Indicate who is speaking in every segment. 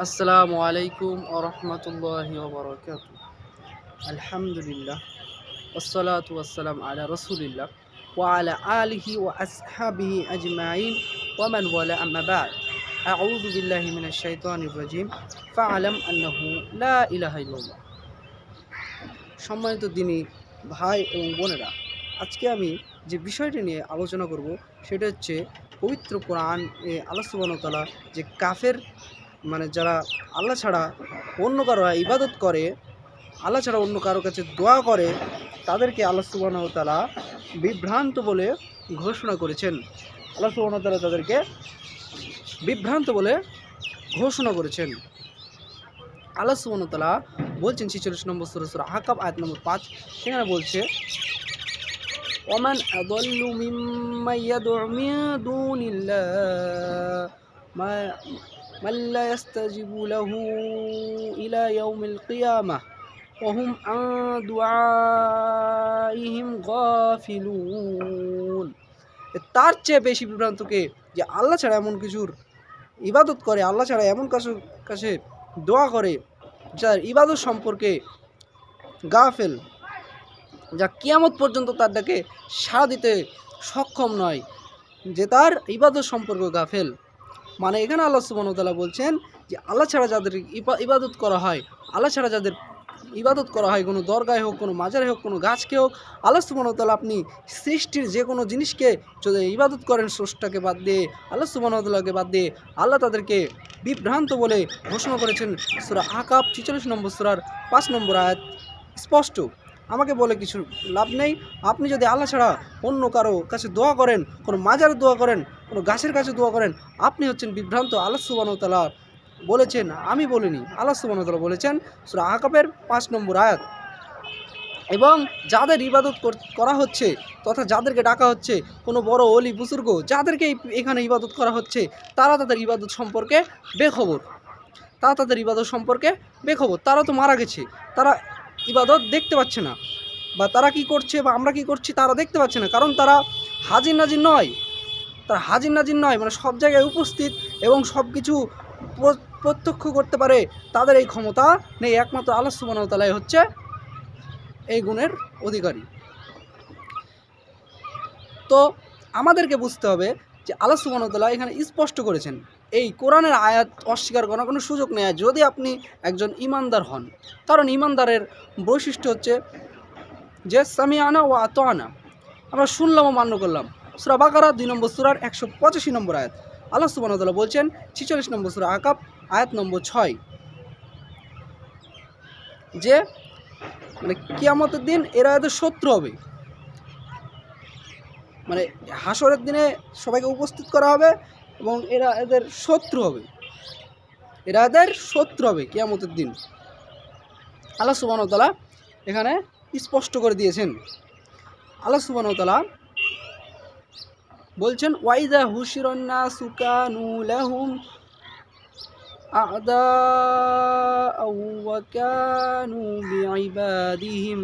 Speaker 1: আসসালামু আলাইকুম ওয়া রাহমাতুল্লাহি ওয়া বারাকাতুহু। আলহামদুলিল্লাহ ওয়াসসালাতু ওয়াসসালামু আলা রাসূলিল্লাহ ওয়া আলা আলিহি ওয়া আসহাবিহি আজমাইন ওয়া মান ওয়ালা আম্মা বা'দ। আউযু বিল্লাহি মিনাশ শাইতানির রাজীম। ফা'লাম আন্নাহু লা ইলাহা ইল্লাল্লাহ। সম্মানিত দিনী ভাই এবং বোনেরা, আজকে আমি যে বিষয়টি নিয়ে আলোচনা করব সেটা হচ্ছে পবিত্র কোরআন আল্লাহ সুবহানাহু ওয়া তাআলা যে কাফের মানে যারা আল্লাহ ছাড়া অন্য কারো ইবাদত করে, আল্লাহ ছাড়া অন্য কারো কাছে দোয়া করে, তাদেরকে আল্লাহ সুবহানাহু ওয়া তাআলা বিভ্রান্ত বলে ঘোষণা করেছেন। আল্লাহ সুবহানাহু ওয়া তাআলা তাদেরকে বিভ্রান্ত বলে ঘোষণা করেছেন। আল্লাহ সুবহানাহু ওয়া তাআলা বলছেন 46 নম্বর সূরা আহকাফ আয়াত নম্বর 5, সেখানে বলছে ওয়ামান আযাল্লু মিম্মান ইয়াদউ মিন দুনিল্লাহ মান লা ইস্তাজিবু লাহু ইলা ইয়াউমিল কিয়ামাহ ওয়া হুম আন দুআইহিম গাফিলুন। তার চেয়ে বেশি বিভ্রান্তকে যে আল্লাহ ছাড়া এমন কিছুর ইবাদত করে, আল্লাহ ছাড়া এমন কাছে দোয়া করে যার ইবাদত সম্পর্কে গাফেল, যা কিয়ামত পর্যন্ত তার ডাকে সাড়া দিতে সক্ষম নয়, যে তার ইবাদত সম্পর্কে গাফেল। মানে এখানে আল্লাহ সুবহানাহু ওয়া তাআলা বলছেন যে আল্লাহ ছাড়া যাদের ইবাদত করা হয়, আল্লাহ ছাড়া যাদের ইবাদত করা হয়, কোনো দরগায় হোক, কোনো মাজারে হোক, কোনো গাছকে হোক, আল্লাহ সুবহানাহু ওয়া তাআলা আপনি সৃষ্টির যে কোনো জিনিসকে যদি ইবাদত করেন স্রষ্টাকে বাদ দিয়ে, আল্লাহ সুবহানাহু ওয়া তাআলাকে বাদ দিয়ে, আল্লাহ তাদেরকে বিভ্রান্ত বলে ঘোষণা করেছেন। সূরা আহকাফ 46 নম্বর সূরার 5 নম্বর আয়াত স্পষ্ট। আমাকে বলে কিছু লাভ নেই। আপনি যদি আল্লাহ ছাড়া অন্য কারো কাছে দোয়া করেন, কোনো মাজারে দোয়া করেন, কোনো গাছের কাছে দোয়া করেন, আপনি হচ্ছেন বিভ্রান্ত। আল্লাহ সুবহানাহু ওয়া তাআলা বলেছেন, আমি বলিনি, আল্লাহ সুবহানাহু ওয়া তাআলা বলেছেন সূরা আহকাফের 5 নম্বর আয়াত। এবং যাদের ইবাদত করা হচ্ছে তথা যাদেরকে ডাকা হচ্ছে, কোনো বড় ওলি বুজুর্গ যাদেরকে এখানে ইবাদত করা হচ্ছে, তারা তাদের ইবাদত সম্পর্কে বেখবর। তারা তো মারা গেছে, তারা ইবাদত দেখতে পাচ্ছে না, বা তারা কি করছে বা আমরা কি করছি তারা দেখতে পাচ্ছে না, কারণ তারা হাজির নাজির নয়। মানে সব জায়গায় উপস্থিত এবং সব কিছু প্রত্যক্ষ করতে পারে, তাদের এই ক্ষমতা নেই। একমাত্র আল্লাহ সুবহানাহু ওয়া তাআলাই হচ্ছে এই গুণের অধিকারী। তো আমাদেরকে বুঝতে হবে যে আল্লাহ সুবহানাহু ওয়া তাআলা এখানে স্পষ্ট করেছেন, এই কোরআনের আয়াত অস্বীকার করার কোনো সুযোগ নেই যদি আপনি একজন ঈমানদার হন। কারণ ঈমানদারের বৈশিষ্ট্য হচ্ছে যে সামিআনা ওয়া আতানা, আমরা শুনলাম ও মান্য করলাম। সূরা বাকারা 2 নম্বর সূরার 185 নম্বর আয়াত আল্লাহ সুবহানাহু ওয়া তাআলা বলছেন 46 নম্বর সূরা আহকাফ আয়াত নম্বর 6, যে মানে কিয়ামতের দিন এরা এদের শত্রু হবে। মানে হাসরের দিনে সবাইকে উপস্থিত করা হবে এবং এরা এদের শত্রু হবে কিয়ামতের দিন। আল্লাহ সুবহানাহু ওয়া তাআলা এখানে স্পষ্ট করে দিয়েছেন। আল্লাহ সুবহানাহু ওয়া তাআলা বলছেন ওয়াইদা হুশিরান নাসু কানু লাহুম আ'দাআ ওয়া কানু বিইবাদিহিম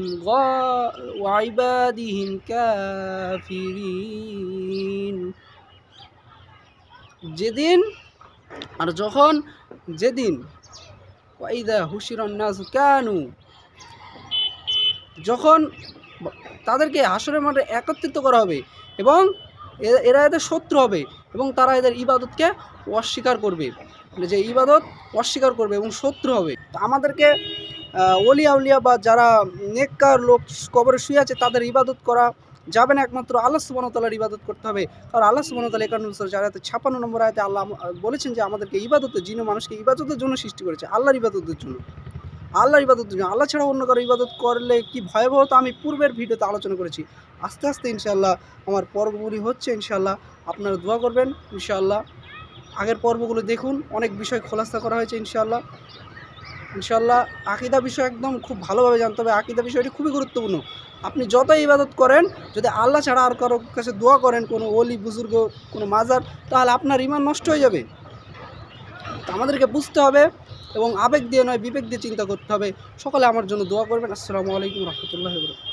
Speaker 1: কাফিরিন। যেদিন ওয়াইদা হুশিরান নাসু কানু, যখন তাদেরকে হাসরের মাঠে একত্রিত করা হবে এবং এরা এদের শত্রু হবে এবং তারা এদের ইবাদতকে অস্বীকার করবে, যে ইবাদত অস্বীকার করবে এবং শত্রু হবে। তো আমাদেরকে ওলি আউলিয়া বা যারা নেককার লোক কবরে শুয়ে আছে তাদের ইবাদত করা যাবে না, একমাত্র আল্লাহ সুবহানাহু ওয়া তাআলার ইবাদত করতে হবে। কারণ আল্লাহ সুবহানাহু ওয়া তাআলা 56 নম্বর আয়াতে আল্লাহ বলেছেন যে আমাদেরকে ইবাদতের জিন মানুষকে ইবাদতের জন্য সৃষ্টি করেছে, আল্লাহর ইবাদতের জন্য। আল্লাহ ছাড়া অন্য কারো ইবাদত করলে কি ভয়াবহতা আমি পূর্বের ভিডিওতে আলোচনা করেছি। আস্তে আস্তে ইনশাআল্লাহ আমার পর্বগুলি হচ্ছে, ইনশাআল্লাহ আপনারা দোয়া করবেন। ইনশাআল্লাহ আগের পর্বগুলো দেখুন, অনেক বিষয় খোলাসা করা হয়েছে। ইনশাআল্লাহ আকীদা বিষয় একদম খুব ভালোভাবে জানতে হবে। আকীদা বিষয়টি খুবই গুরুত্বপূর্ণ। আপনি যতই ইবাদত করেন, যদি আল্লাহ ছাড়া আর কারো কাছে দোয়া করেন, কোনো ওলি বুজুর্গ, কোনো মাজার, তাহলে আপনার ঈমান নষ্ট হয়ে যাবে। তো আমাদেরকে বুঝতে হবে এবং আবেগ দিয়ে নয় বিবেক দিয়ে চিন্তা করতে হবে। সকলে আমার জন্য দোয়া করবেন। আসসালামু আলাইকুম ওয়া রাহমাতুল্লাহি ওয়া বারাকাতুহু।